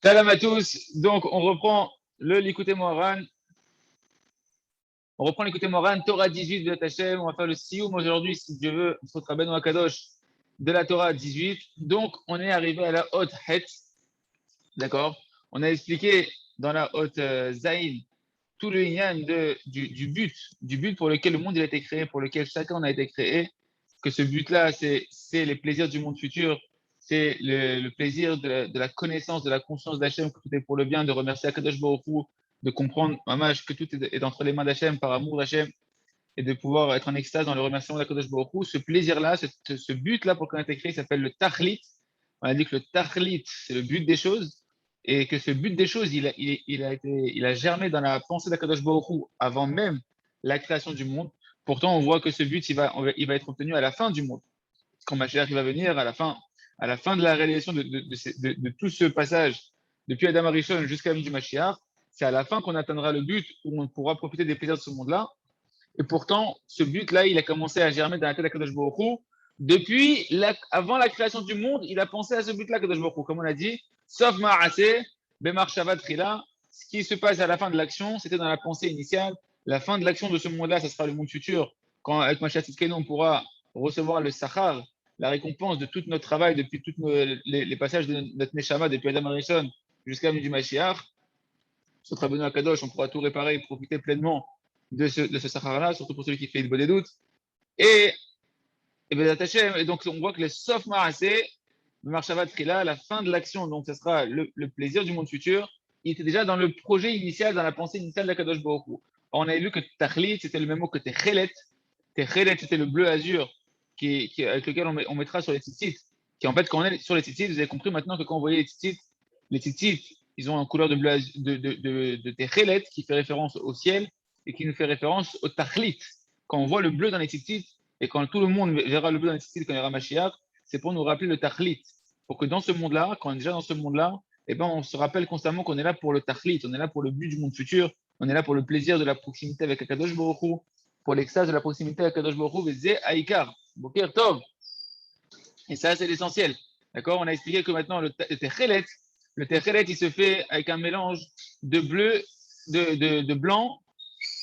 Salam à tous. Donc, on reprend le Likutei Moharan. On reprend Likutei Moharan, Torah 18 de Hashem. On va faire le Sioum aujourd'hui, si Dieu veut, Sotra Ben Akadosh de la Torah 18. Donc, on est arrivé à la haute Het. D'accord. On a expliqué dans la haute Zaïn tout le lien du but pour lequel le monde il a été créé, pour lequel chacun a été créé. Que ce but-là, c'est les plaisirs du monde futur. C'est le plaisir de la connaissance, de la conscience d'Hachem, que tout est pour le bien, de remercier Akadosh Baruch Hu, de comprendre, Mamash, que tout est entre les mains d'Hachem, par amour d'Hachem, et de pouvoir être en extase dans le remerciement d'Akadosh Baruch Hu. Ce plaisir-là, ce but-là pour qu'on a été créé, s'appelle le Tachlit. On a dit que le Tachlit, c'est le but des choses, et que ce but des choses, il a germé dans la pensée d'Akadosh Baruch Hu avant même la création du monde. Pourtant, on voit que ce but, il va être obtenu à la fin du monde. Quand Mashiach va venir, à la fin de la réalisation de tout ce passage, depuis Adam Arishon jusqu'à la venue du Mashiach, c'est à la fin qu'on atteindra le but où on pourra profiter des plaisirs de ce monde-là. Et pourtant, ce but-là, il a commencé à germer dans la tête d'Akadosh Baruch Hu. Depuis, avant la création du monde, il a pensé à ce but-là, Akadosh Baruch Hu. Comme on a dit, sauf Ma'aseh, Bemar Shabbat Trila, ce qui se passe à la fin de l'action, c'était dans la pensée initiale. La fin de l'action de ce monde-là, ce sera le monde futur. Quand, avec Mashiach Tzidkenu, on pourra recevoir le Sachar, la récompense de tout notre travail, depuis tous les passages de notre Neshama, depuis Adam Arishon jusqu'à la venue du Mashiach. Sur Rabbeinu Akadosh, on pourra tout réparer et profiter pleinement de ce Sahara-là, surtout pour celui qui fait une bonne doute. Et donc, on voit que le Sof Ma'aseh, le Marshavat Trila, la fin de l'action, donc ce sera le plaisir du monde futur, il était déjà dans le projet initial, dans la pensée initiale d'Akadosh Baruch Hu. On avait vu que Tachlit, c'était le même mot que Techelet. Techelet, c'était le bleu azur avec lequel on mettra sur les tzitzit. Qui en fait, quand on est sur les tzitzit, vous avez compris maintenant que quand vous voyez les tzitzit, ils ont une couleur de bleu de Techelet qui fait référence au ciel et qui nous fait référence au Tachlit. Quand on voit le bleu dans les tzitzit, et quand tout le monde verra le bleu dans les tzitzit quand il y aura Mashiach, c'est pour nous rappeler le Tachlit. Pour que dans ce monde-là, quand on est déjà dans ce monde-là, eh ben, on se rappelle constamment qu'on est là pour le Tachlit, on est là pour le but du monde futur, on est là pour le plaisir de la proximité avec Akadosh Baruch Hu, pour l'extase de la proximité avec Akadosh Baruch Hu, Vezé Aïkar, Boker Tov. Et ça, c'est l'essentiel. D'accord. On a expliqué que maintenant, le Techelet, il se fait avec un mélange de bleu, de blanc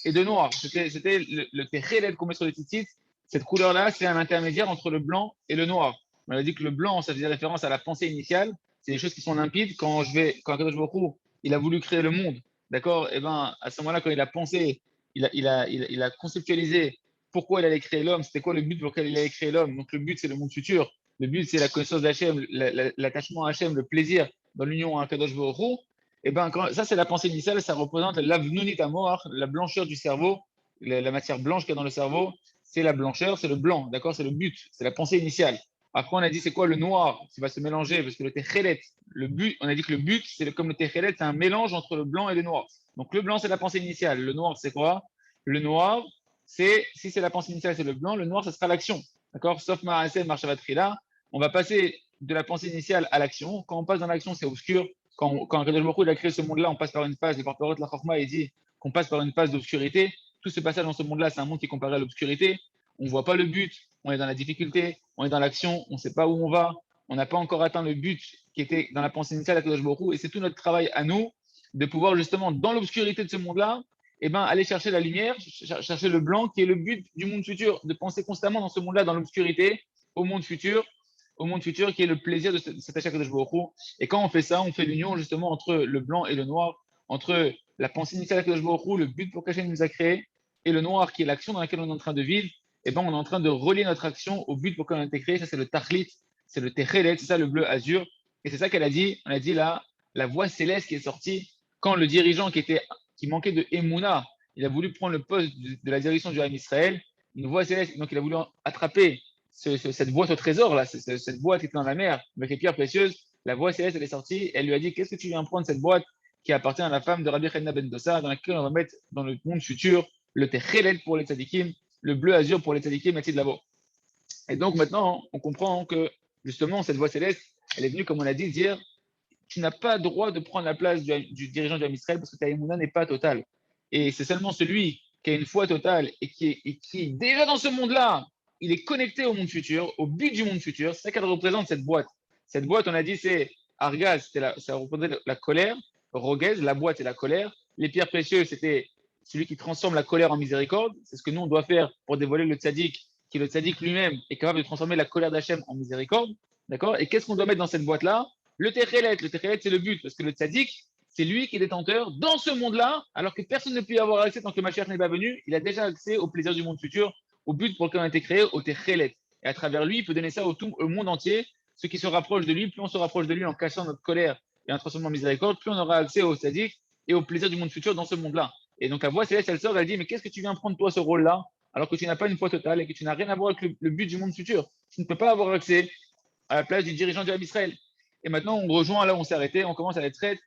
et de noir. C'était le Techelet qu'on met sur les tzitzit. Cette couleur-là, c'est un intermédiaire entre le blanc et le noir. On a dit que le blanc, ça faisait référence à la pensée initiale. C'est des choses qui sont limpides. Quand Akadosh Baruch Hu, il a voulu créer le monde, d'accord. Et ben, à ce moment-là, quand il a pensé, il a conceptualisé pourquoi il allait créer l'homme, c'était quoi le but pour lequel il allait créer l'homme. Donc le but, c'est le monde futur. Le but, c'est la connaissance d'Hachem, l'attachement à Hachem, le plaisir dans l'union à Akadosh Baruch Hu. Et ben, ça, c'est la pensée initiale. Ça représente l'avnunit amor, la blancheur du cerveau, la matière blanche qu'il y a dans le cerveau. C'est la blancheur, c'est le blanc, d'accord. C'est le but, c'est la pensée initiale. Après, on a dit c'est quoi le noir qui va se mélanger, parce que le techelet, le but, on a dit que le but, c'est comme le techelet, c'est un mélange entre le blanc et le noir. Donc le blanc, c'est la pensée initiale. Le noir, c'est quoi? Le noir, si c'est la pensée initiale, c'est le blanc. Le noir, ça sera l'action, d'accord. Sauf Ma'aseh, Marshavat Trila. On va passer de la pensée initiale à l'action. Quand on passe dans l'action, c'est obscur. Quand Akadosh Baruch Hu, il a créé ce monde-là, on passe par une phase, le porte-parole de la Chorma, il dit qu'on passe par une phase d'obscurité. Tout ce passage dans ce monde-là, c'est un monde qui est comparé à l'obscurité. On ne voit pas le but, on est dans la difficulté, on est dans l'action, on ne sait pas où on va, on n'a pas encore atteint le but qui était dans la pensée initiale d'Akadosh Baruch Hu. Et c'est tout notre travail à nous de pouvoir justement, dans l'obscurité de ce monde-là, eh ben, aller chercher la lumière, chercher le blanc qui est le but du monde futur, de penser constamment dans ce monde-là, dans l'obscurité, au monde futur qui est le plaisir de s'attacher à Akadosh Baruch Hu. Et quand on fait ça, on fait l'union justement entre le blanc et le noir, entre la pensée initiale d'Akadosh Baruch Hu, le but pour lequel il nous a créé, et le noir qui est l'action dans laquelle on est en train de vivre. Et ben, on est en train de relier notre action au but pour lequel on a été créé. Ça, c'est le Tachlit, c'est le Techelet, c'est ça le bleu azur. Et c'est ça qu'elle a dit. On a dit là, la voix céleste qui est sortie quand le dirigeant qui manquait de Emouna, il a voulu prendre le poste de la direction du Ham Israël, une voix céleste, donc il a voulu attraper cette boîte au trésor, là, cette boîte qui était dans la mer, avec les pierres précieuses. La voix céleste, elle est sortie, elle lui a dit, qu'est-ce que tu viens prendre cette boîte qui appartient à la femme de Rabbi Chanina ben Dossa, dans laquelle on va mettre dans le monde futur le Techelet pour les tzadikim, le bleu azur pour les tzadikim, merci de là-bas. Et donc maintenant, on comprend que justement, cette voix céleste, elle est venue, comme on l'a dit, dire tu n'as pas droit de prendre la place du dirigeant du Ham Israël parce que ta émouna n'est pas totale. Et c'est seulement celui qui a une foi totale et qui est déjà dans ce monde-là, il est connecté au monde futur, au but du monde futur. C'est ça qu'elle représente, cette boîte. Cette boîte, on a dit, c'est Argaz, ça représentait la colère. Rogez, la boîte et la colère. Les pierres précieuses, c'était celui qui transforme la colère en miséricorde. C'est ce que nous, on doit faire pour dévoiler le tzaddik, qui le tzaddik lui-même est capable de transformer la colère d'Hachem en miséricorde. D'accord? Et qu'est-ce qu'on doit mettre dans cette boîte-là? Le techelet. Le techelet, c'est le but, parce que le tzaddik, c'est lui qui est détenteur dans ce monde-là, alors que personne ne peut y avoir accès tant que Mashiach n'est pas venu. Il a déjà accès au plaisir du monde futur, au but pour lequel on a été créé, au techelet. Et à travers lui, il peut donner ça au monde entier. Ceux qui se rapprochent de lui, plus on se rapproche de lui en cachant notre colère et en transformant en miséricorde, plus on aura accès au tzaddik et au plaisir du monde futur dans ce monde-là. Et donc la voix céleste, elle sort, elle dit, mais qu'est-ce que tu viens prendre toi ce rôle-là, alors que tu n'as pas une foi totale et que tu n'as rien à voir avec le but du monde futur. Tu ne peux pas avoir accès à la place du dirigeant du Ham Israël. Et maintenant, on rejoint là où on s'est arrêté, on commence à être traite.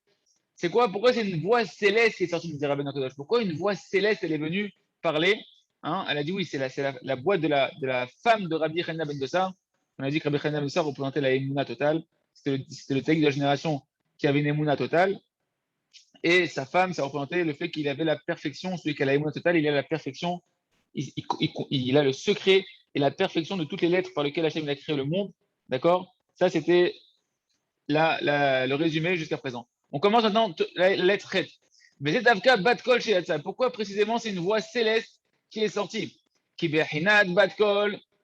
C'est quoi? Pourquoi c'est une voix céleste qui est sortie du Rabbeinu Kodosh? Pourquoi une voix céleste, elle est venue parler? Elle a dit oui, c'est la boîte de la femme de Rabbi Chanina ben Dossa. On a dit que Rabbi Chanina ben Dossa représentait la Emouna totale. C'était le tzaddik de la génération qui avait une Emouna totale. Et sa femme, ça représentait le fait qu'il avait la perfection. Celui qui a la Emouna totale, il a la perfection. Il a le secret et la perfection de toutes les lettres par lesquelles Hachem a créé le monde. D'accord? Ça, c'était le résumé jusqu'à présent. On commence maintenant la lettre Chet. Pourquoi précisément c'est une voix céleste qui est sortie?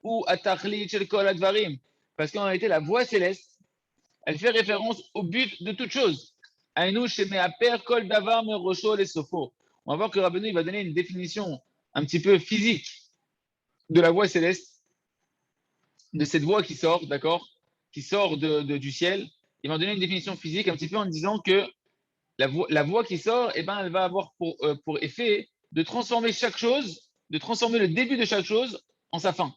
Ou parce qu'en réalité, la voix céleste, elle fait référence au but de toute chose. On va voir que Rabbeinu va donner une définition un petit peu physique de la voix céleste, de cette voix qui sort, d'accord, qui sort du ciel. Il va donner une définition physique un petit peu en disant que la voix qui sort, eh ben, elle va avoir pour effet de transformer chaque chose, de transformer le début de chaque chose en sa fin.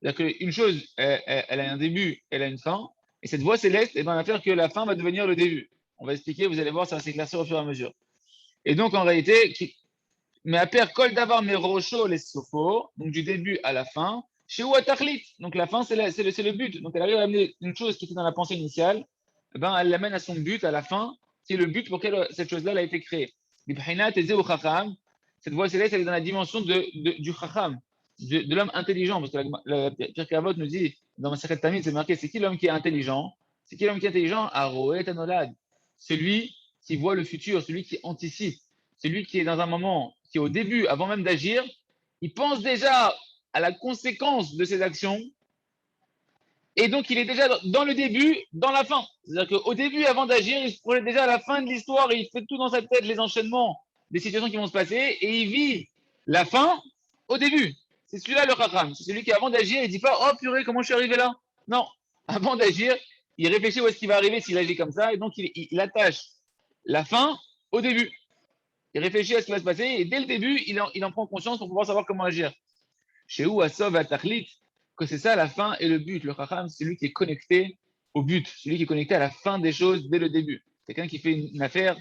C'est-à-dire qu'une chose, elle a un début, elle a une fin, et cette voix céleste, eh ben, va faire que la fin va devenir le début. On va expliquer, vous allez voir, ça va s'éclaircir au fur et à mesure. Et donc, en réalité, mais à père kol davar merosho les sofo, donc du début à la fin, chez Ouatachlit. Donc la fin, c'est le but. Donc elle arrive à amener une chose qui était dans la pensée initiale, eh ben, elle l'amène à son but, à la fin. C'est le but pour lequel cette chose-là a été créée. Cette voix céleste, elle est dans la dimension du chacham, de l'homme intelligent. Parce que la Pirkei Avot nous dit, dans ma Masechet Tamid, c'est marqué, c'est qui l'homme qui est intelligent? C'est qui l'homme qui est intelligent? Aroet Anolad. Celui qui voit le futur, celui qui anticipe, celui qui est dans un moment, qui est au début, avant même d'agir, il pense déjà à la conséquence de ses actions. Et donc, il est déjà dans le début, dans la fin. C'est-à-dire qu'au début, avant d'agir, il se projette déjà à la fin de l'histoire et il fait tout dans sa tête, les enchaînements des situations qui vont se passer et il vit la fin au début. C'est celui-là le chacham. C'est celui qui, avant d'agir, il ne dit pas oh purée, comment je suis arrivé là? Non. Avant d'agir, il réfléchit où est-ce qu'il va arriver s'il agit comme ça et donc il attache la fin au début. Il réfléchit à ce qui va se passer et dès le début, il en prend conscience pour pouvoir savoir comment agir. Chez où Asov à Tachlit, que c'est ça la fin et le but. Le Chacham, c'est celui qui est connecté au but, celui qui est connecté à la fin des choses dès le début. Quelqu'un qui fait une affaire,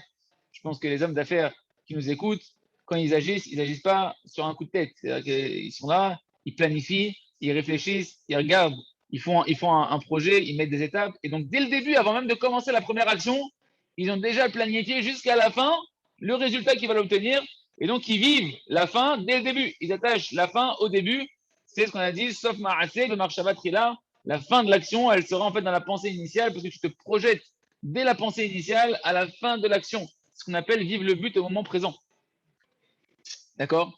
je pense que les hommes d'affaires qui nous écoutent, quand ils n'agissent pas sur un coup de tête. C'est-à-dire qu'ils sont là, ils planifient, ils réfléchissent, ils regardent, ils font un projet, ils mettent des étapes. Et donc, dès le début, avant même de commencer la première action, ils ont déjà planifié jusqu'à la fin le résultat qu'ils veulent obtenir. Et donc, ils vivent la fin dès le début. Ils attachent la fin au début. C'est ce qu'on a dit, sauf Ma'aseh, le Marshavat Trila. La fin de l'action, elle sera en fait dans la pensée initiale parce que tu te projettes dès la pensée initiale à la fin de l'action. Ce qu'on appelle vivre le but au moment présent. D'accord?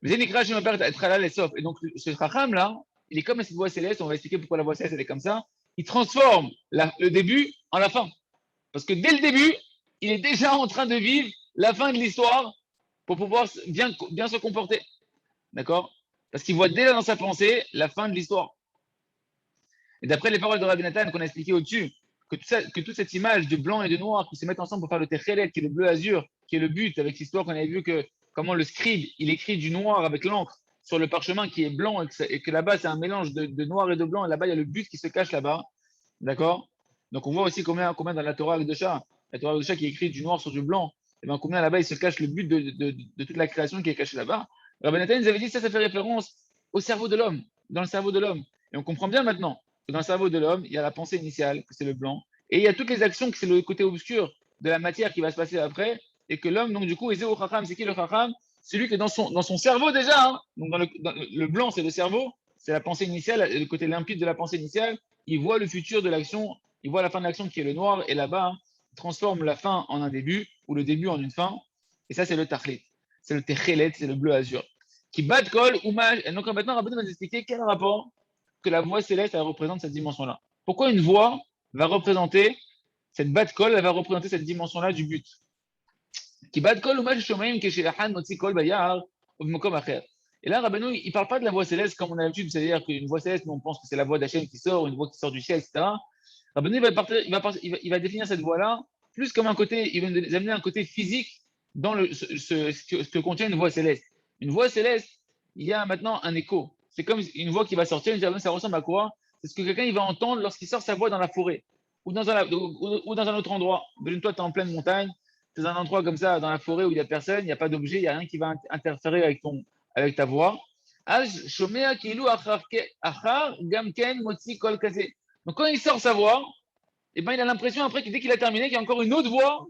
Et donc, ce Chacham là, il est comme cette voix céleste. On va expliquer pourquoi la voix céleste elle est comme ça. Il transforme le début en la fin. Parce que dès le début, il est déjà en train de vivre la fin de l'histoire pour pouvoir bien se comporter. D'accord? Parce qu'il voit déjà dans sa pensée la fin de l'histoire. Et d'après les paroles de Rabbi Nathan qu'on a expliqué au-dessus, que toute cette image de blanc et de noir qui se mettent ensemble pour faire le Techelet, qui est le bleu azur, qui est le but, avec l'histoire qu'on avait vu que comment le scribe, il écrit du noir avec l'encre sur le parchemin qui est blanc et que là-bas c'est un mélange de noir et de blanc, et là-bas il y a le but qui se cache là-bas. D'accord? Donc on voit aussi combien dans la Torah de Chat qui est écrit du noir sur du blanc, et bien combien là-bas il se cache le but de toute la création qui est cachée là-bas. Rabbi Nathan nous avait dit ça fait référence au cerveau de l'homme, dans le cerveau de l'homme. Et on comprend bien maintenant que dans le cerveau de l'homme, il y a la pensée initiale, que c'est le blanc, et il y a toutes les actions, que c'est le côté obscur de la matière qui va se passer après, et que l'homme, donc du coup, Ezeo Chacham, c'est qui le Chacham? Celui qui est dans son cerveau déjà. Hein. Donc le blanc, c'est le cerveau, c'est la pensée initiale, le côté limpide de la pensée initiale. Il voit le futur de l'action il voit la fin de l'action qui est le noir, et là-bas, il transforme la fin en un début, ou le début en une fin, et ça, c'est le tachlit. C'est le techelet, c'est le bleu azur. Qui bat kol, umaj. Et donc maintenant, Rabbeinu va nous expliquer quel rapport que la voix céleste, elle représente cette dimension-là. Pourquoi une voix va représenter cette bat kol, elle va représenter cette dimension-là du but. Qui bat kol, umaj, shomaim, keshilahan, motzi kol, bayar, ou b'mokom acher. Et là, Rabbeinu, il ne parle pas de la voix céleste comme on a l'habitude, c'est-à-dire qu'une voix céleste, on pense que c'est la voix d'Hachem qui sort, une voix qui sort du ciel, etc. Rabbeinu, il va définir cette voix-là plus comme un côté, il va nous amener un côté physique dans ce que contient une voix céleste. Une voix céleste, il y a maintenant un écho. C'est comme une voix qui va sortir, ça ressemble à quoi? C'est ce que quelqu'un il va entendre lorsqu'il sort sa voix dans la forêt ou dans un autre endroit. Toi, tu es en pleine montagne, tu es dans un endroit comme ça, dans la forêt où il n'y a personne, il n'y a pas d'objet, il n'y a rien qui va interférer avec ta voix. Donc quand il sort sa voix, eh ben, il a l'impression après que dès qu'il a terminé, qu'il y a encore une autre voix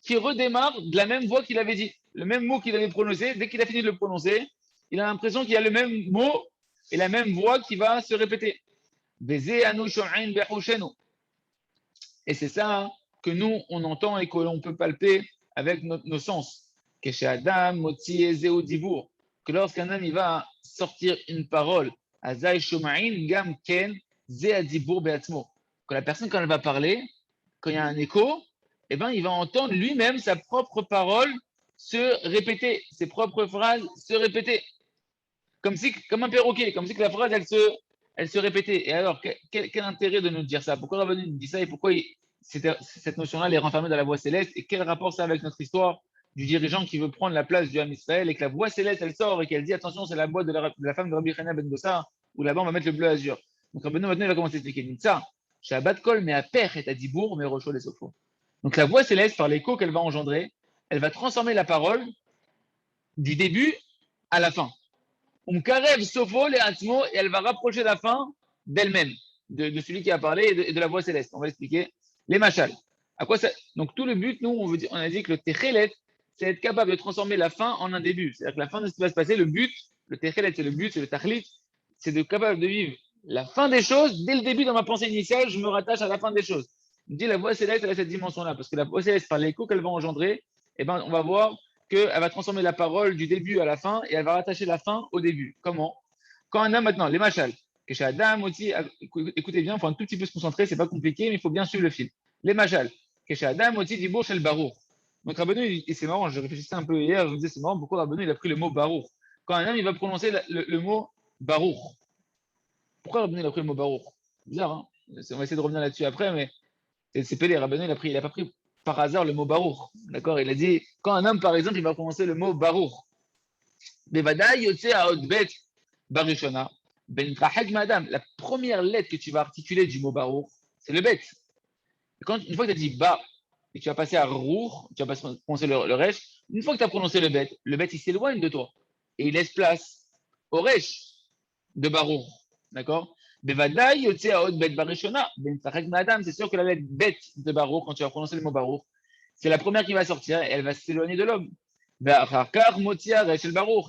qui redémarre de la même voix qu'il avait dit. Le même mot qu'il avait prononcé, dès qu'il a fini de le prononcer, il a l'impression qu'il y a le même mot et la même voix qui va se répéter. Et c'est ça que nous, on entend et que l'on peut palper avec nos sens. Que lorsqu'un homme il va sortir une parole, que la personne, quand elle va parler, quand il y a un écho, eh ben, il va entendre lui-même sa propre parole se répéter, ses propres phrases se répéter. Comme un perroquet, comme si que la phrase, elle se répétait. Et alors, quel intérêt de nous dire ça? Pourquoi Rabbeinu nous dit ça et pourquoi cette notion-là est renfermée dans la voix céleste? Et quel rapport ça a avec notre histoire du dirigeant qui veut prendre la place du Ham Israël et que la voix céleste, elle sort et qu'elle dit attention, c'est la voix de la femme de Rabbi Chana ben Dossa, où là-bas, on va mettre le bleu azur. Donc, Rabbeinu, maintenant, il va commencer à expliquer. Il dit ça. Shabbat kol, mais à père et à dibour, mais rocho les sofos. Donc, la voix céleste, par l'écho qu'elle va engendrer, elle va transformer la parole du début à la fin. Karev sofo le atmo, et elle va rapprocher la fin d'elle-même, de celui qui a parlé et de la voix céleste. On va expliquer les machal. À quoi ça... Donc tout le but, nous, on a dit que le techelet, c'est être capable de transformer la fin en un début. C'est-à-dire que la fin de ce qui va se passer, le but, le techelet, c'est le but, c'est le tachlit, c'est de capable de vivre la fin des choses. Dès le début, dans ma pensée initiale, je me rattache à la fin des choses. On dit la voix céleste, elle a cette dimension-là, parce que la voix céleste, par l'écho qu'elle va engendrer, eh ben, on va voir qu'elle va transformer la parole du début à la fin et elle va rattacher la fin au début. Comment? Quand un homme maintenant, les machal, que chez Adam aussi, écoutez bien, il faut un tout petit peu se concentrer, c'est pas compliqué, mais il faut bien suivre le fil. Les machal, que chez Adam aussi, dit chez le barour. Donc Rabbeinu, et c'est marrant, je réfléchissais un peu hier, je me disais c'est marrant, pourquoi Rabbeinu il a pris le mot barour? Quand un homme il va prononcer le mot barour, pourquoi Rabbeinu il a pris le mot barour? Bizarre, hein? On va essayer de revenir là-dessus après, mais c'est pédé. Rabbeinu il n'a pas pris par hasard le mot barour. D'accord? Il a dit, quand un homme, par exemple, il va prononcer le mot barour, Bevada yotse haotbet barishona, ben trahek madame. La première lettre que tu vas articuler du mot barour, c'est le bet. Une fois que tu as dit ba, et que tu vas passer à rour, tu vas prononcer le resh, une fois que tu as prononcé le bet, il s'éloigne de toi. Et il laisse place au resh de barour. D'accord? Bevadaï yotse haotbet barishona, ben trahek madame. C'est sûr que la lettre bet de barour, quand tu vas prononcer le mot barour, c'est la première qui va sortir et elle va s'éloigner de l'homme.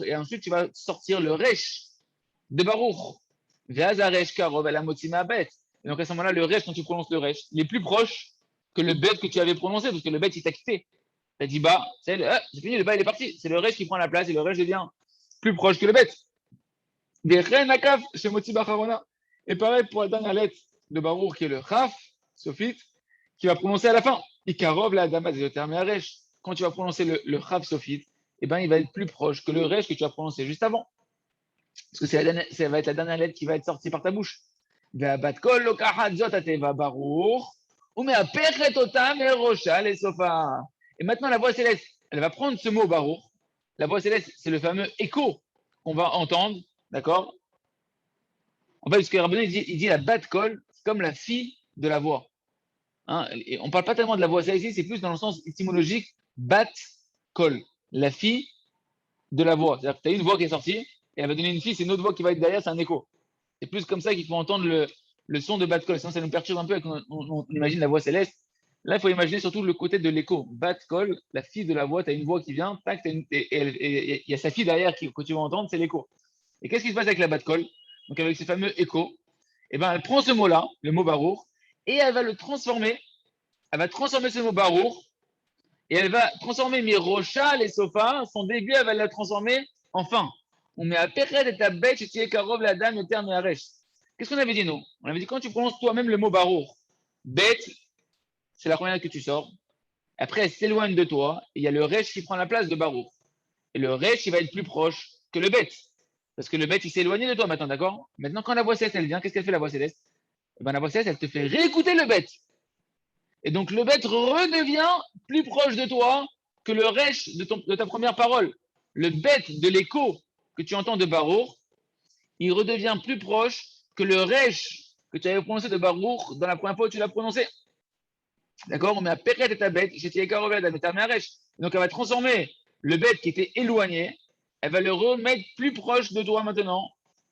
Et ensuite, tu vas sortir le resh de Baruch. Et donc à ce moment-là, le resh, quand tu prononces le resh, il est plus proche que le bet que tu avais prononcé, parce que le bet, il t'a quitté. Tu as dit bah, c'est fini, le bas, il est parti. C'est le resh qui prend la place et le resh devient plus proche que le bet. Et pareil pour la dernière lettre de Baruch, qui est le chaf, sophite, qui va prononcer à la fin. Ikarov la damas et le terme resh. Quand tu vas prononcer le chaf sophite, eh ben, il va être plus proche que le resh que tu as prononcé juste avant. Parce que ça va être la dernière lettre qui va être sortie par ta bouche. Et maintenant, la voix céleste, elle va prendre ce mot barour. La voix céleste, c'est le fameux écho qu'on va entendre, d'accord? En fait, ce que Rabbeinu il dit la bat kol, c'est comme la fille de la voix. Hein, et on ne parle pas tellement de la voix céleste ici, c'est plus dans le sens étymologique bat kol, la fille de la voix. C'est-à-dire que tu as une voix qui est sortie, et elle va donner une fille, c'est une autre voix qui va être derrière, c'est un écho. C'est plus comme ça qu'il faut entendre le son de bat kol. Sinon, ça nous perturbe un peu quand on imagine la voix céleste. Là, il faut imaginer surtout le côté de l'écho. Bat kol, la fille de la voix, tu as une voix qui vient, tac, et il y a sa fille derrière que tu vas entendre, c'est l'écho. Et qu'est-ce qui se passe avec la bat kol? Donc, avec ce fameux écho, eh ben, elle prend ce mot-là, le mot barour, et elle va le transformer. Elle va transformer ce mot barour et elle va transformer Mirocha, les sofas, son début, elle va la transformer en fin. On met à Pechet et à Bet, et tu Karov, la dame, le terme Aresh. Qu'est-ce qu'on avait dit, nous? On avait dit quand tu prononces toi-même le mot barour, Bet, c'est la première lettre que tu sors. Après, elle s'éloigne de toi, et il y a le Resh qui prend la place de barour. Et le Resh, il va être plus proche que le Bet. Parce que le Bet, il s'est éloigné de toi maintenant, d'accord? Maintenant, quand la voix céleste, elle vient, qu'est-ce qu'elle fait, la voix céleste? Eh ben, la voix céleste, elle te fait réécouter le Bet. Et donc, le Bet redevient plus proche de toi que le Resh de ta première parole. Le Bet de l'écho que tu entends de Barour, il redevient plus proche que le Resh que tu avais prononcé de Barour dans la première fois où tu l'as prononcé. D'accord? On met à Peret et ta bête, donc elle va transformer le bête qui était éloigné, elle va le remettre plus proche de toi maintenant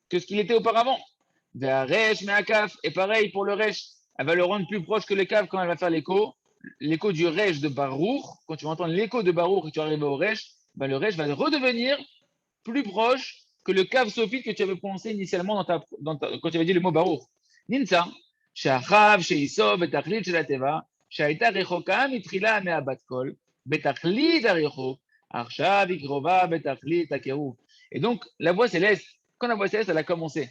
que ce qu'il était auparavant. Et pareil pour le Resh, elle va le rendre plus proche que le Kav quand elle va faire l'écho du Resh de Barour. Quand tu vas entendre l'écho de Barour et tu arrives au Resh, ben le Resh va redevenir plus proche que le Kav Sophite que tu avais prononcé initialement quand tu avais dit le mot Barour. Ninsa, Shachav, Sheisov, et Tachlit, Shelateva, שהייתה רחוקה מתחילה מהבת קול, בתכלית הריחוק, עכשיו היא קרובה בתכלית הקירוב. Et donc, la voix céleste, quand la voix céleste, elle a commencé,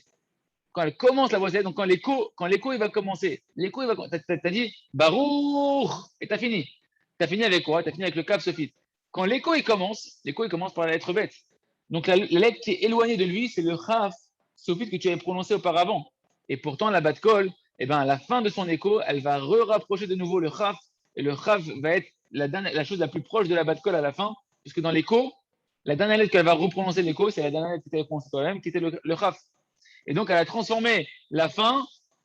quand elle commence la voix céleste, donc quand l'écho, il va commencer, l'écho, il va, t'as dit, Baruch, et t'as fini. T'as fini avec quoi? T'as fini avec le Kav Sophite. Quand l'écho, il commence par la lettre bête. Donc, la lettre qui est éloignée de lui, c'est le Chaf Sophite que tu avais prononcé auparavant. Et pourtant, la bat kol, eh ben, à la fin de son écho, elle va rapprocher de nouveau le Chaf, et le Chaf va être la chose la plus proche de la bat kol à la fin, puisque dans l'écho, la dernière lettre qu'elle va reprononcer l'écho, c'est la dernière lettre que tu avais prononcée toi-même, qui était le Chaf. Et donc, elle a transformé la fin,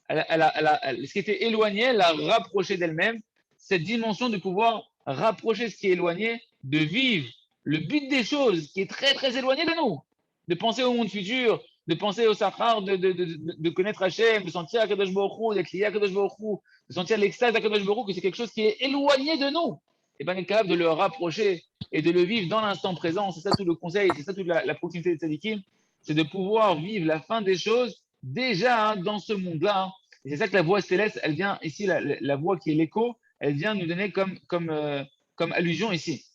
ce qui était éloigné, elle l'a rapproché d'elle-même, cette dimension de pouvoir rapprocher ce qui est éloigné, de vivre le but des choses qui est très, très éloigné de nous, de penser au monde futur, de penser au Sahar, de connaître Hachem, de sentir Akadosh Baruch Hu, d'être lié à Akadosh Baruch Hu, de sentir l'extase d'Akadosh Baruch Hu, que c'est quelque chose qui est éloigné de nous. Et bien, on est capable de le rapprocher et de le vivre dans l'instant présent. C'est ça tout le conseil, c'est ça toute la proximité des tzadikim, c'est de pouvoir vivre la fin des choses déjà dans ce monde-là. Et c'est ça que la voix céleste, elle vient ici, la voix qui est l'écho, elle vient nous donner comme allusion ici.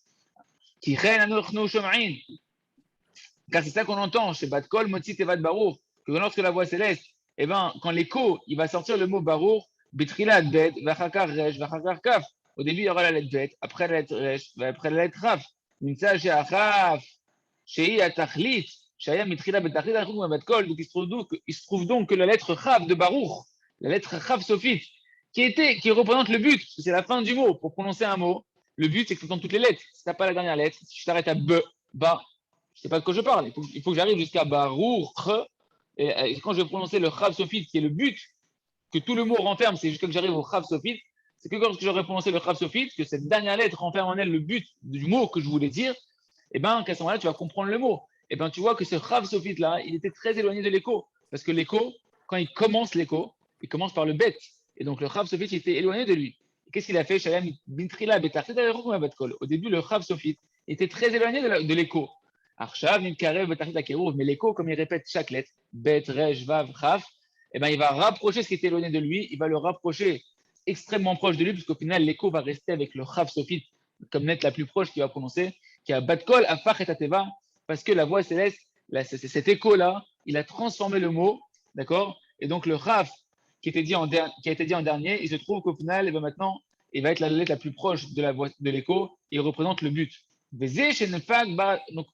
Car c'est ça qu'on entend chez Bat Kol, Motzi Tevat Baruch, que lorsque la voix céleste, eh ben, quand l'écho, il va sortir le mot Baruch, Betrila Bet, Vachakar Resh, Vachakar Kaf. Au début, il y aura la lettre Bet, après la lettre Resh, après la lettre Raf. Nimsa Sheachaf, Shei Atachlit, Shaya Mitrila Betachlit, Achum Bat Kol. Donc il se trouve donc que la lettre Chav de Baruch, la lettre Chav Sophite, qui représente le but, c'est la fin du mot. Pour prononcer un mot, le but, c'est que tu entends toutes les lettres. Si tu n'as pas la dernière lettre, si je t'arrête à B, Ba, je ne sais pas de quoi je parle. Il faut que j'arrive jusqu'à Baruch. Et quand je vais prononcer le Chav Sophite, qui est le but que tout le mot renferme, c'est jusqu'à que j'arrive au Chav Sophite. C'est que lorsque j'aurai prononcé le Chav Sophite, que cette dernière lettre renferme en elle le but du mot que je voulais dire, et bien qu'à ce moment-là, tu vas comprendre le mot. Et bien tu vois que ce Chav Sophite-là, il était très éloigné de l'écho. Parce que l'écho, quand il commence l'écho, il commence par le bet. Et donc le Chav Sophite, il était éloigné de lui. Qu'est-ce qu'il a fait? Au début, le Chav Sophite était très éloigné de l'écho. Mais l'écho, comme il répète chaque lettre, Bet, Rej, Vav, Chaf, eh ben, il va rapprocher ce qui est éloigné de lui, il va le rapprocher extrêmement proche de lui, puisqu'au final, l'écho va rester avec le Chaf Sophite comme lettre la plus proche qu'il va prononcer, qui a Batkol, Afach et Tateva, parce que la voix céleste, cet écho-là, il a transformé le mot, d'accord? Et donc le Chaf qui a été dit en dernier, il se trouve qu'au final, eh ben, maintenant, il va être la lettre la plus proche de l'écho, et il représente le but. Donc,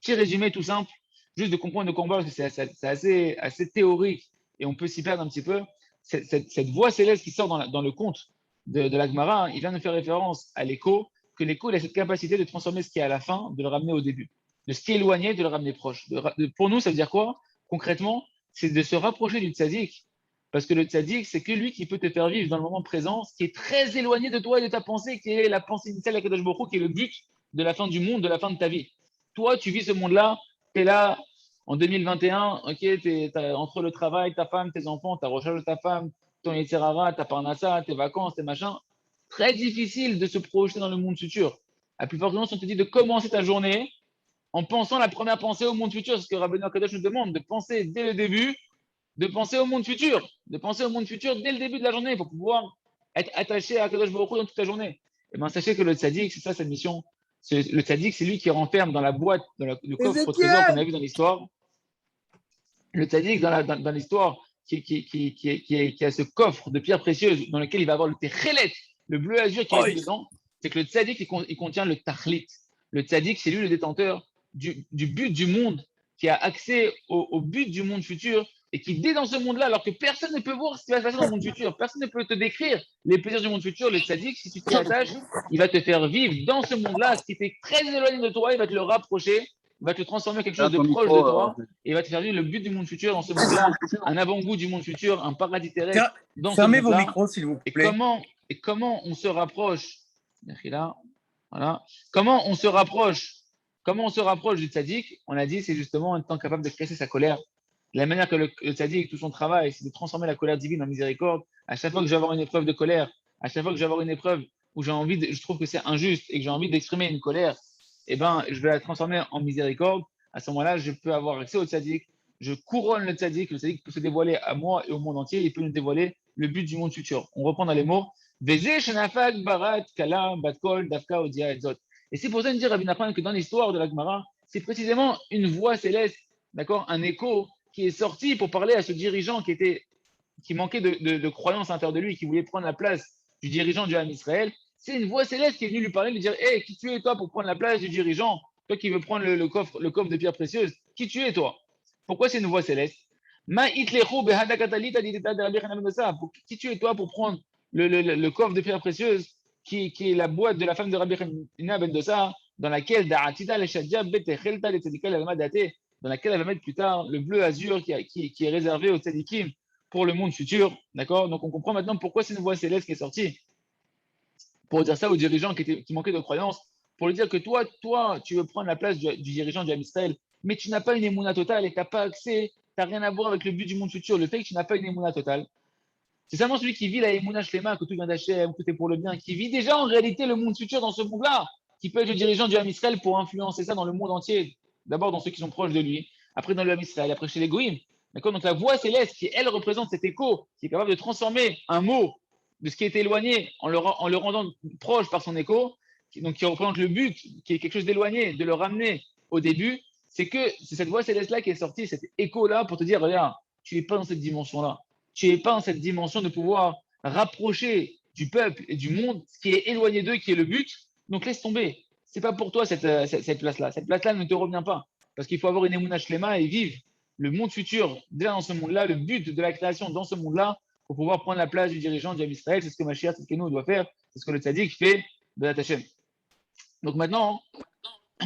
petit résumé tout simple, juste de comprendre le combat, parce que c'est assez théorique et on peut s'y perdre un petit peu. Cette voix céleste qui sort dans le conte de la Gemara, il vient de faire référence à l'écho, que l'écho il a cette capacité de transformer ce qui est à la fin, de le ramener au début. De ce qui est éloigné, de le ramener proche. Pour nous, ça veut dire quoi? Concrètement, c'est de se rapprocher du tzaddik. Parce que le tzaddik, c'est que lui qui peut te faire vivre dans le moment présent, ce qui est très éloigné de toi et de ta pensée, qui est la pensée initiale de Kadosh Baruch Hu, qui est le but de la fin du monde, de la fin de ta vie. Toi, tu vis ce monde-là, tu es là en 2021, ok, entre le travail, ta femme, tes enfants, ta recherche de ta femme, ton Yetzirara, ta parnassa, tes vacances, tes machins. Très difficile de se projeter dans le monde futur. La plupart du temps, on te dit de commencer ta journée en pensant la première pensée au monde futur, c'est ce que Rabbeinu Akadosh nous demande, de penser dès le début de penser au monde futur, dès le début de la journée pour pouvoir être attaché à Kadosh Baruch Hu dans toute la journée. Et bien, sachez que le tzaddik, c'est ça sa mission. Le tzaddik, c'est lui qui renferme dans la boîte, le coffre au trésor qu'on a vu dans l'histoire. Le tzaddik, dans l'histoire, qui a ce coffre de pierres précieuses dans lequel il va avoir le techelet, le bleu azur qui est dedans, c'est que le tzaddik, il contient le tachlit. Le tzaddik, c'est lui le détenteur du but du monde, qui a accès au but du monde futur et qui, dès dans ce monde-là, alors que personne ne peut voir ce qui va se passer dans le monde futur, personne ne peut te décrire les plaisirs du monde futur, le tzaddik, si tu t'y attaches, il va te faire vivre dans ce monde-là, ce qui était très éloigné de toi, il va te le rapprocher, il va te transformer en quelque chose de proche de toi, et il va te faire vivre le but du monde futur dans ce monde-là, un avant-goût du monde futur, un paradis terrestre dans ce monde-là. Fermez vos micros, s'il vous plaît. Et comment on se rapproche, voilà, comment on se rapproche du tzaddik? On a dit, c'est justement en étant capable de casser sa colère. De la manière que le tzaddik, tout son travail, c'est de transformer la colère divine en miséricorde. À chaque fois que je vais avoir une épreuve de colère, à chaque fois que je vais avoir une épreuve où je trouve que c'est injuste et que j'ai envie d'exprimer une colère, eh ben, je vais la transformer en miséricorde. À ce moment-là, je peux avoir accès au tzaddik. Je couronne le tzaddik peut se dévoiler à moi et au monde entier. Il peut nous dévoiler le but du monde futur. On reprend dans les mots. Et c'est pour ça de dire Rabbi Nachman que dans l'histoire de la Gemara, c'est précisément une voix céleste, d'accord, un écho qui est sorti pour parler à ce dirigeant qui manquait de croyance à l'intérieur de lui, qui voulait prendre la place du dirigeant du Ham Israël. C'est une voix céleste qui est venue lui parler, lui dire hey, qui tu es toi pour prendre la place du dirigeant? Toi qui veux prendre le coffre de pierres précieuses, qui tu es toi? Pourquoi c'est une voix céleste? Qui tu es toi pour prendre le coffre de pierres précieuses qui est la boîte de la femme de Rabbi Hanina ben Dosa, dans laquelle dans laquelle elle va mettre plus tard le bleu azur qui est réservé aux tzadikim pour le monde futur. D'accord? Donc on comprend maintenant pourquoi c'est une voix céleste qui est sortie. Pour dire ça aux dirigeants qui manquaient de croyance, pour lui dire que toi, tu veux prendre la place du dirigeant du Ham Israël, mais tu n'as pas une émouna totale et tu n'as pas accès, tu n'as rien à voir avec le but du monde futur. Le fait que tu n'as pas une émouna totale, c'est seulement celui qui vit la émouna shlema, que tout vient d'Hachem, que tout est pour le bien, qui vit déjà en réalité le monde futur dans ce monde-là, qui peut être le dirigeant du Ham Israël pour influencer ça dans le monde entier. D'abord dans ceux qui sont proches de lui, après dans le Ham Israël, après chez les Goïms. D'accord? Donc la voix céleste qui, elle, représente cet écho, qui est capable de transformer un mot de ce qui est éloigné en le rendant proche par son écho, qui représente le but, qui est quelque chose d'éloigné, de le ramener au début, c'est cette voix céleste-là qui est sortie, cet écho-là pour te dire, regarde, tu n'es pas dans cette dimension-là. Tu n'es pas dans cette dimension de pouvoir rapprocher du peuple et du monde ce qui est éloigné d'eux, qui est le but. Donc laisse tomber. C'est pas pour toi cette place-là. Cette place-là ne te revient pas. Parce qu'il faut avoir une émouna shlema et vivre le monde futur déjà dans ce monde-là, le but de la création dans ce monde-là, pour pouvoir prendre la place du dirigeant du Ham Israël. C'est ce que Mashiach Tzidkenu doit faire. C'est ce que le tzaddik fait de la Tachem. Donc maintenant,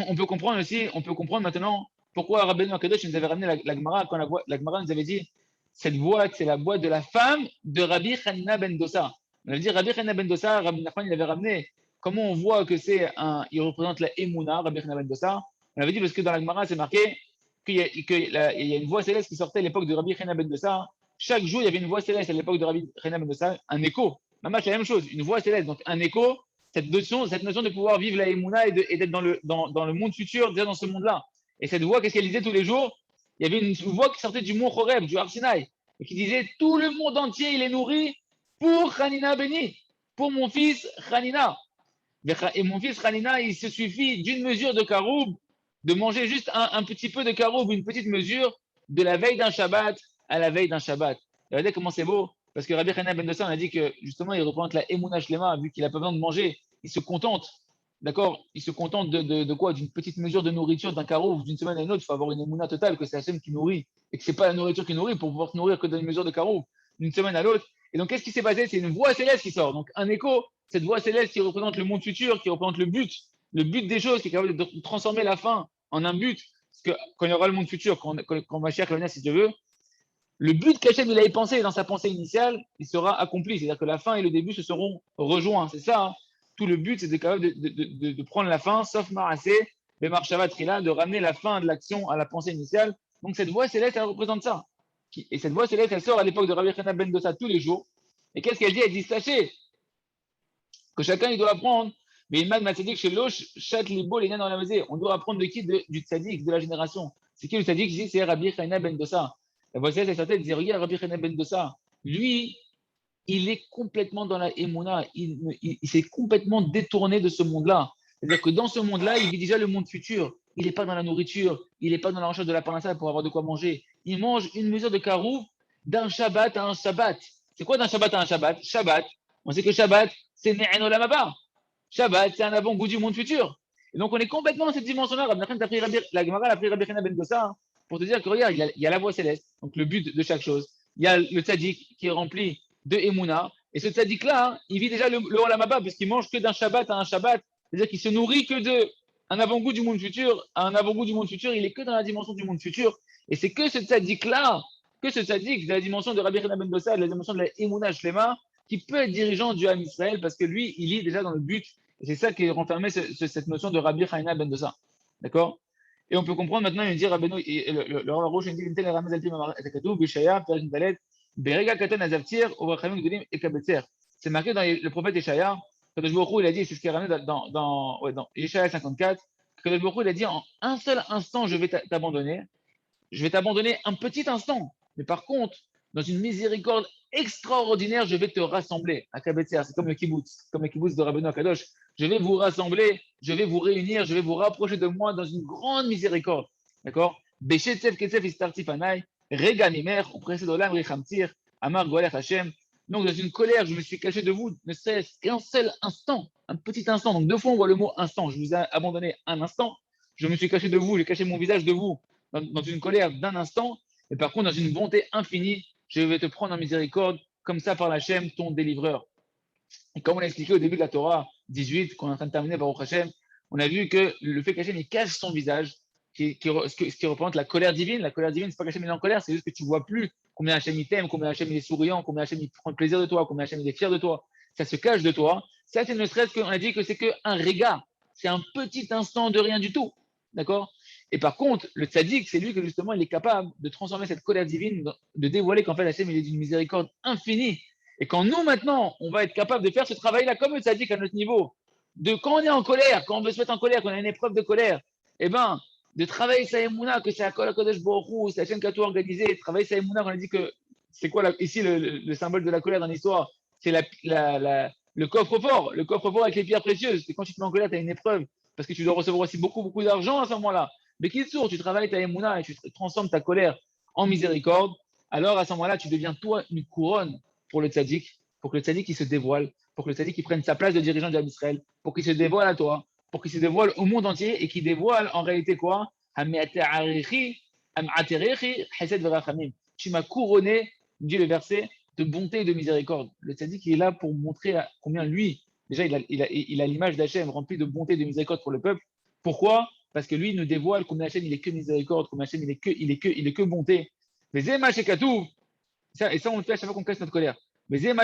on peut comprendre maintenant pourquoi Rabbeinu Akadosh nous avait ramené la Gemara, quand la Gemara nous avait dit cette boîte, c'est la boîte de la femme de Rabbi Hanina ben Dosa. On avait dit Rabbi Hanina ben Dosa, Rabbi Nachman, il avait ramené. Comment on voit que il représente la Emouna, Rabbi Hanina ben Dosa? On avait dit parce que dans la Gemara, c'est marqué qu'il y a une voix céleste qui sortait à l'époque de Rabbi Hanina ben Dosa. Chaque jour, il y avait une voix céleste à l'époque de Rabbi Hanina ben Dosa, un écho. Maman, c'est la même chose, une voix céleste, donc un écho. Cette notion de pouvoir vivre la Emouna et d'être dans le monde futur, déjà dans ce monde-là. Et cette voix, qu'est-ce qu'elle disait tous les jours? Il y avait une voix qui sortait du mont Horeb, du Har Sinaï, et qui disait tout le monde entier, il est nourri pour Hanina béni, pour mon fils Hanina. Et mon fils Hanina, il se suffit d'une mesure de karoub, de manger juste un petit peu de karoub, une petite mesure, de la veille d'un Shabbat à la veille d'un Shabbat. Regardez comment c'est beau. Parce que Rabbi Hanina ben Dosa, on a dit que justement, il représente la Emouna Shlema, vu qu'il n'a pas besoin de manger. Il se contente, d'accord? Il se contente de quoi? D'une petite mesure de nourriture, d'un carreau, d'une semaine à une autre. Il faut avoir une Emouna totale, que c'est Hachem qui nourrit, et que ce n'est pas la nourriture qui nourrit pour pouvoir se nourrir que d'une mesure de carreau, d'une semaine à l'autre. Et donc, qu'est-ce qui s'est passé? C'est une voix céleste qui sort. Donc, un écho, cette voix céleste qui représente le monde futur, qui représente le but des choses, qui est capable de transformer la fin en un but. Parce que quand il y aura le monde futur, quand Mashiach reviendra, si Dieu veut, le but qu'Hachem il avait pensé dans sa pensée initiale, il sera accompli. C'est-à-dire que la fin et le début se seront rejoints. C'est ça. Hein. Tout le but, c'est de prendre la fin, sauf Marasé, mais Marshava Trila, de ramener la fin de l'action à la pensée initiale. Donc cette voix céleste, elle représente ça. Et cette voix céleste, elle sort à l'époque de Rabbi Hanina ben Dosa tous les jours. Et qu'est-ce qu'elle dit? Elle dit, sachez que chacun, il doit apprendre. Mais il m'a dit chez Loche, Chat Libo, les dans la maison. On doit apprendre de qui? Du tzaddik, de la génération. C'est qui le tzaddik? C'est Rabbi Hanina ben Dosa. La voix céleste, elle dit, regarde Rabbi Hanina ben Dossa, lui, il est complètement dans la Emouna, il s'est complètement détourné de ce monde-là. C'est-à-dire que dans ce monde-là, il vit déjà le monde futur. Il n'est pas dans la nourriture, il n'est pas dans la recherche de la parnassa pour avoir de quoi manger. Il mange une mesure de carouf d'un Shabbat à un Shabbat. C'est quoi d'un Shabbat à un Shabbat? Shabbat, on sait que Shabbat, c'est Ne'en Olam Haba. Shabbat, c'est un avant-goût du monde futur. Et donc, on est complètement dans cette dimension-là. La Gemara a pris Rabbi Chana ben Dossa pour te dire que regarde, il y a la voie céleste, donc le but de chaque chose. Il y a le tzaddik qui est rempli de Emouna. Et ce tzaddik-là, il vit déjà le Olam Haba, puisqu'il mange que d'un Shabbat à un Shabbat. C'est-à-dire qu'il se nourrit que de un avant-goût du monde futur à un avant-goût du monde futur. Il est que dans la dimension du monde futur. Et c'est que ce tzaddik-là, que ce tzaddik de la dimension de Rabbi Chana ben Dossa, de la dimension de la Emouna Shlema, qui peut être dirigeant du Ham Israël, parce que lui, il est déjà dans le but. Et c'est ça qui est renfermé cette notion de Rabbi Chana ben Dossa. D'accord? Et on peut comprendre maintenant, il dit Rabbeinu, le Rav Rouge, il dit Intel Ramaz Alpim Etakatou, Bishaya, Perek Dalet, Berega Katan Azavtir, Ovrachamim Gdolim et Kabetzer. C'est marqué dans le prophète Ishaïa, Kadosh Baruch Hu, il a dit, c'est ce qui est ramené dans Ishaïa 54, Kadosh Baruch Hu, il a dit en un seul instant, je vais t'abandonner. Je vais t'abandonner un petit instant. Mais par contre, dans une miséricorde extraordinaire, je vais te rassembler. À Kabetzer, c'est comme le kibbutz de Rabbeinu Akadosh. Je vais vous rassembler, je vais vous réunir, je vais vous rapprocher de moi dans une grande miséricorde. D'accord? Beshetzev Ketzev Istartif Anai, Rega Mimer, on précède Olam Rechamtir, Amar Golech Hashem. Donc, dans une colère, je me suis caché de vous, ne serait-ce qu'un seul instant, un petit instant. Donc, deux fois, on voit le mot instant. Je vous ai abandonné un instant. Je me suis caché de vous, j'ai caché mon visage de vous dans une colère d'un instant. Et par contre, dans une bonté infinie, je vais te prendre en miséricorde, comme ça par l'Hachem, ton délivreur. Et comme on l'a expliqué au début de la Torah 18, qu'on est en train de terminer par Hachem, on a vu que le fait qu'Hachem il cache son visage, ce qui représente la colère divine. La colère divine, c'est pas qu'Hachem est en colère, c'est juste que tu vois plus combien Hachem il t'aime, combien Hachem il est souriant, combien Hachem il prend plaisir de toi, combien Hachem il est fier de toi. Ça se cache de toi. Ça, c'est ne serait-ce qu'on a dit que c'est qu'un réga. C'est un petit instant de rien du tout. D'accord? Et par contre, le tzaddik, c'est lui que justement, il est capable de transformer cette colère divine, de dévoiler qu'en fait, Hachem, il est d'une miséricorde infinie. Et quand nous, maintenant, on va être capable de faire ce travail-là, comme le tzaddik à notre niveau, de quand on est en colère, quand on veut se mettre en colère, quand on a une épreuve de colère, eh ben, de travailler sa émouna, que c'est à Kodesh Borou, c'est Hachem qui a tout organisé, travailler sa émouna, on a dit que c'est quoi ici le symbole de la colère dans l'histoire? C'est le coffre-fort, avec les pierres précieuses. C'est quand tu te mets en colère, tu as une épreuve, parce que tu dois recevoir aussi beaucoup, beaucoup d'argent à ce moment-là. Mais qu'il sourd, tu travailles ta émouna et tu transformes ta colère en miséricorde, alors à ce moment-là, tu deviens toi une couronne pour le tzaddik, pour que le tzaddik il se dévoile, pour que le tzaddik il prenne sa place de dirigeant d'Israël, pour qu'il se dévoile à toi, pour qu'il se dévoile au monde entier et qu'il dévoile en réalité quoi? Tu m'as couronné, dit le verset, de bonté et de miséricorde. Le tzaddik il est là pour montrer combien lui, déjà il a l'image d'Hachem remplie de bonté et de miséricorde pour le peuple. Pourquoi? Parce que lui il nous dévoile combien Hachem il est que miséricorde, combien Hachem il est que bonté. Mais Zema Shekatou, et ça, on le fait à chaque fois qu'on casse notre colère. Mais c'est ça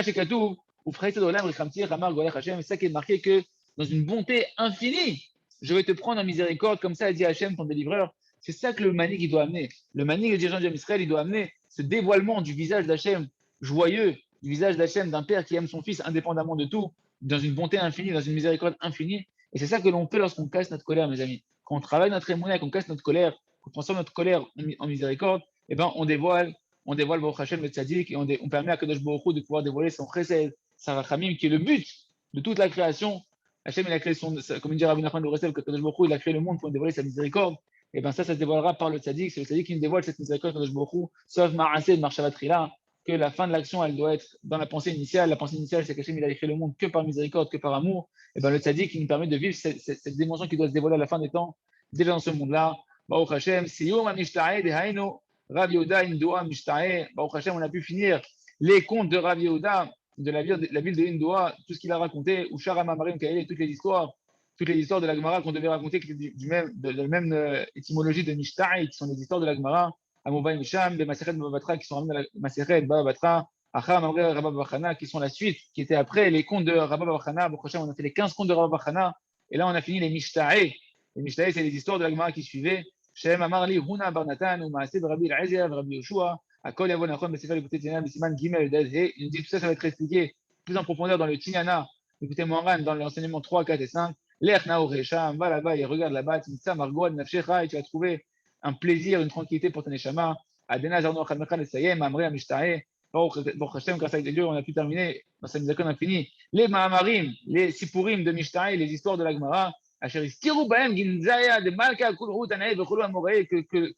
qui est marqué que dans une bonté infinie, je vais te prendre en miséricorde, comme ça a dit Hachem, ton délivreur. C'est ça que le manik il doit amener. Le manik, le dirigeant d'Israël, il doit amener ce dévoilement du visage d'Hachem joyeux, du visage d'Hachem d'un père qui aime son fils indépendamment de tout, dans une bonté infinie, dans une miséricorde infinie. Et c'est ça que l'on fait lorsqu'on casse notre colère, mes amis. Quand on travaille notre émouna, qu'on casse notre colère, qu'on transforme notre colère en miséricorde, eh ben, on dévoile Baruch Hashem le tzaddik et on permet à Kadosh Baruch Hu de pouvoir dévoiler son chesed, sa rachamim, qui est le but de toute la création. Hashem, il a créé comme il dit Rabbi Nachman Loresel, que Kadosh Baruch Hu, il a créé le monde pour dévoiler sa miséricorde. Et bien ça se dévoilera par le tzaddik. C'est le tzaddik qui nous dévoile cette miséricorde, Kadosh Baruch Hu, sauf Ma'aseh de Marshavatrila, que la fin de l'action, elle doit être dans la pensée initiale. La pensée initiale, c'est qu'Hashem, il a créé le monde que par miséricorde, que par amour. Et bien le tzaddik, qui nous permet de vivre cette dimension qui doit se dévoiler à la fin des temps, déjà dans ce monde-là. Baruch Hashem, Siyum Amishtae Dehainu. Rav Yehuda, Indoa, Mishtae, Baruch Hashem, on a pu finir les contes de Rav Yehuda, de la ville de Indoa, tout ce qu'il a raconté, ou Sharama Marim Kaele, toutes les histoires de la Gemara qu'on devait raconter, qui étaient de la même étymologie de Mishtae, qui sont des histoires de la Gemara, Amouba Misham, des Maseret Baba qui sont ramenés à la Maseret Baba Batra, Acham Amre Rabba Bachana, qui sont la suite, qui étaient après les contes de Rabba Bachana. Baruch Hashem, on a fait les 15 contes de Rabba Bachana, et là on a fini les Mishtae. Les Mishtae, c'est les histoires de la Gemara qui suivaient. שהם אמר לי, הונה בר נתן ומעשה ברבי אלעזר ורבי יהושע, הכל יבוא נכון בספר ליקוטי תניא בסימן ג' ד' ה'. Il nous dit tout ça, ça va être expliqué plus en profondeur dans le Tignana, écoutez Moharan, dans l'enseignement 3, 4 et 5. L'ech naor sham, va là-bas et regarde là-bas, Timsa Margot, Nafshecha, et tu vas trouver un plaisir, une tranquillité pour ton neshama. Adena Zarno Khamekha Nesayem, Amre Amishtae. Baruch Hashem, grâce à Dieu, on a pu terminer. On a fini. Les Mahamarim, les Sipurim de Mishtae, les histoires de la Gemara. Que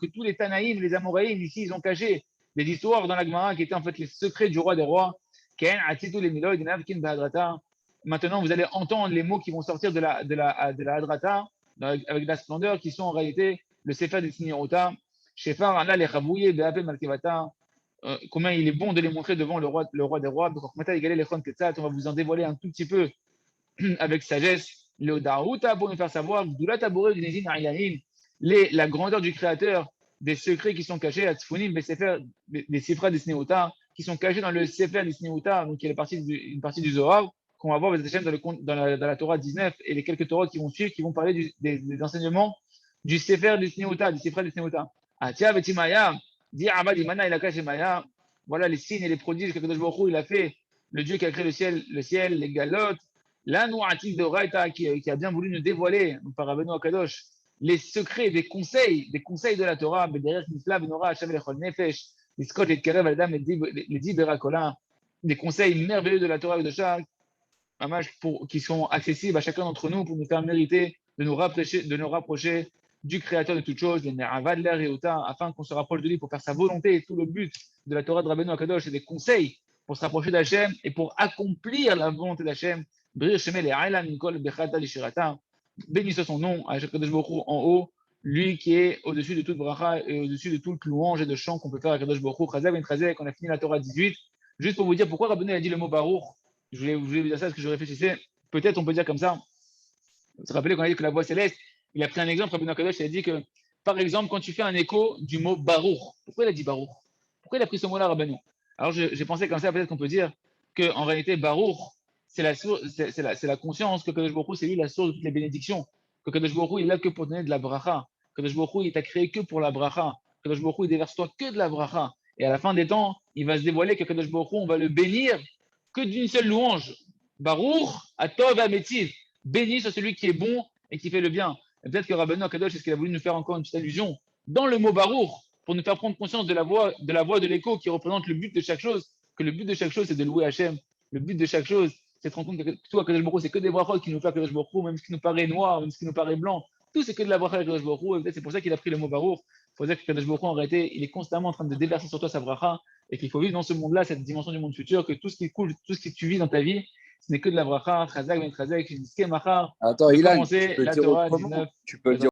tous les Tanaïm, les Amoraïm, ici, ils ont caché des histoires dans la Gemara qui étaient en fait les secrets du roi des rois. Maintenant, vous allez entendre les mots qui vont sortir de la Hadrata, avec de la splendeur, qui sont en réalité le Sefer des Siniota. Shefar, Allah, les Chabouye, Beape, Malkevata. Combien il est bon de les montrer devant le roi des rois. Donc, on va vous en dévoiler un tout petit peu avec sagesse. Le Daouta, pour nous faire savoir, la grandeur du créateur, des secrets qui sont cachés, des Sifra des Sneota, qui sont cachés dans le Sefer des Sneota, donc qui est une partie du Zohar, qu'on va voir dans la Torah 19 et les quelques Torahs qui vont suivre, qui vont parler des enseignements du Sefer des Sneota, du Sifra des Sneota. Atia Betimaya, dit Abad Imana il a caché Maya. Voilà les signes et les prodiges que Kadosh Baruch Hu il a fait, le Dieu qui a créé le ciel, les galotes. Là, nous, Atif de Raïta, qui a bien voulu nous dévoiler, par Rabbeinu Akadosh, les secrets des conseils de la Torah, derrière Nifla, Benora, Hashem, Lechol Nefesh, les Scott, les Kerev, Adam, les Dix Berakola, des conseils merveilleux de la Torah et de chaque, qui sont accessibles à chacun d'entre nous pour nous faire mériter de nous rapprocher du Créateur de toutes choses, les Neravad, l'air et Ota, afin qu'on se rapproche de lui pour faire sa volonté. Et tout le but de la Torah de Rabbeinu Akadosh, c'est des conseils pour se rapprocher d'Hachem et pour accomplir la volonté d'Hachem. Béni soit son nom, à Kadosh Baruch Hu en haut, lui qui est au-dessus de toute bracha et au-dessus de toute louange et de chant qu'on peut faire à Kadosh Baruch Hu. Chazak ben Chazak, on a fini la Torah 18. Juste pour vous dire pourquoi Rabbeinu a dit le mot Baruch. Je voulais vous dire ça parce que je réfléchissais. Peut-être on peut dire comme ça. Vous vous rappelez qu'on a dit que la voix céleste, il a pris un exemple, Rabbeinu Kadosh, il a dit que, par exemple, quand tu fais un écho du mot Baruch, pourquoi il a dit Baruch? Pourquoi il a pris ce mot-là, Rabbeinu? Alors j'ai pensé comme ça, peut-être qu'on peut dire qu'en réalité, Baruch, c'est la conscience que Kadosh Baruch Hu, c'est lui la source de toutes les bénédictions. Que Kadosh Baruch Hu, il est là que pour donner de la bracha. Kadosh Baruch Hu, il t'a créé que pour la bracha. Kadosh Baruch Hu, il déverse toi que de la bracha. Et à la fin des temps, il va se dévoiler que Kadosh Baruch Hu, on va le bénir que d'une seule louange. Baruch, Atov, Ametiv. Béni soit celui qui est bon et qui fait le bien. Et peut-être que Rabbeinu Akadosh, est-ce qu'il a voulu nous faire encore une petite allusion dans le mot Baruch, pour nous faire prendre conscience de la voix de l'écho qui représente le but de chaque chose, que le but de chaque chose, c'est de louer Hachem. Le but de chaque chose, c'est de rendre compte que tout à Kadosh Baruch Hu, c'est que des brachot qui nous fait Kadosh Baruch Hu, même ce qui nous paraît noir, même ce qui nous paraît blanc. Tout, c'est que de la bracha de Kadosh Baruch Hu. Et peut-être c'est pour ça qu'il a pris le mot Baruch. Il faut dire que Kadosh Baruch Hu, en réalité, il est constamment en train de déverser sur toi sa bracha et qu'il faut vivre dans ce monde-là, cette dimension du monde futur, que tout ce qui coule, tout ce que tu vis dans ta vie, ce n'est que de la bracha. Chazak ben Chazak, Attends, de Ilan, commencer la Torah 19. Tu peux le dire